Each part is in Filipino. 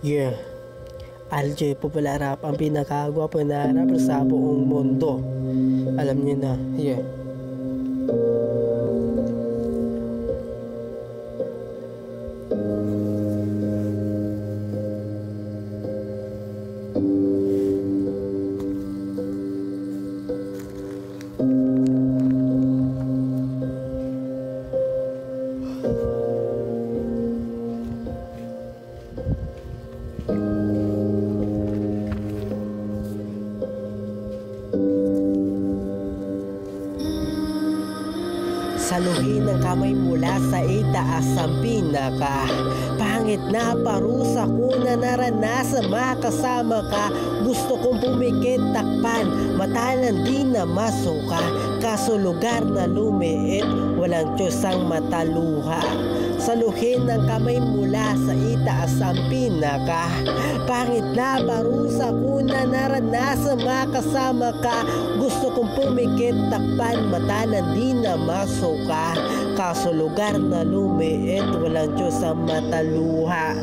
Yeah, LJ Popular Rap ang pinakagwapo na rapper sa buong mundo. Alam niyo na, yeah. Saluhin ng kamay mula sa itaas ang pinaka pangit na parusa ko na naranasan makasama ka. Gusto kong pumikit takpan, matanan di na masuka. Kaso lugar na lumiit, walang Diyos ang mataluha. Saluhin ng kamay mula sa itaas ang pinaka pangit na parusa ko na naranasan makasama ka. Gusto kong pumikit takpan, matanan di na masuka. Kaso lugar na lumiit, walang Diyos ang mataluha.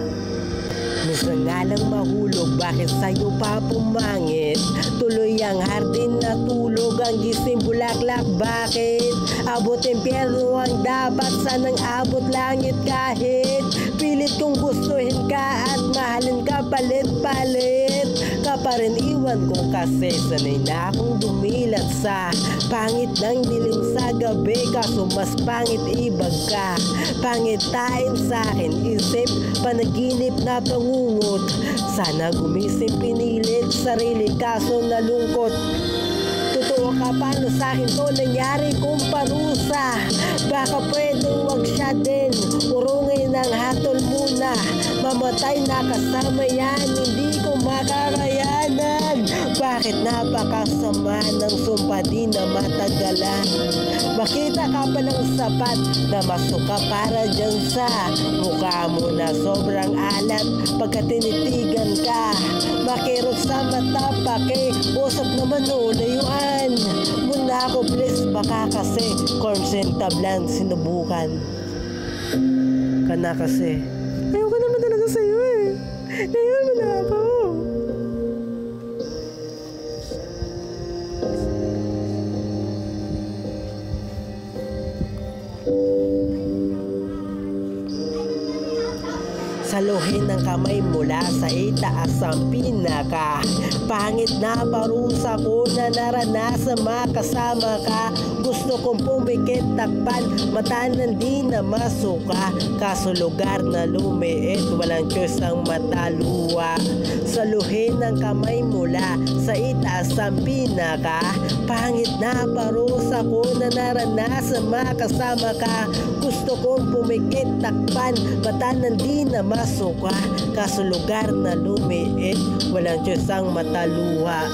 Minsan nga lang mahulog, bakit sa'yo pa pumangit? Tuloy ang hardin na tulog, ang gising bulaklak, bakit? Abot impyerno ang dapat, sanang abot langit kahit pilit kong gustuhin ka at mahalin ka palit-palit. Ka pa rin iwan ko kasi sanay na akong dumilat sa pangit ng dilim sa gabi. Kaso mas pangit ibag ka, pangitain sa'kin isip, panaginip na pangungot. Sana gumising pinilit sarili kaso nalungkot. Totoo ka, paano sa'kin to nangyari kung parusa? Baka pwede wag siya din, urungin ang hatol muna. Mamatay na kasama yan, hindi ko makakayanan. Bakit napakasama ng sumpa di na matagalan? Makita ka pa ng sapat na masuka para dyan sa mukha mo na sobrang alat. Pagka tinitigan ka, makirot sa mata usap naman o layuan. Muna ako please, baka kasi consent tablan sinubukan ka na kasi. Ayoko naman talaga sa'yo eh. Layuan mo na ako. Saluhin ng kamay mula sa itaas ang pinaka pangit na parusa ko na naranasan makasama ka. Gusto kong pumikit takpan, matanan di na masuka. Kaso lugar na lumiit, walang Diyos ang mataluwa. Saluhin ng kamay mula sa itaas ang pinaka pangit na parusa ko na naranasan makasama ka. Gusto kong pumikit takpan, matanan di na masuka. Kaso lugar na lumiit, walang Diyos ang mataluha.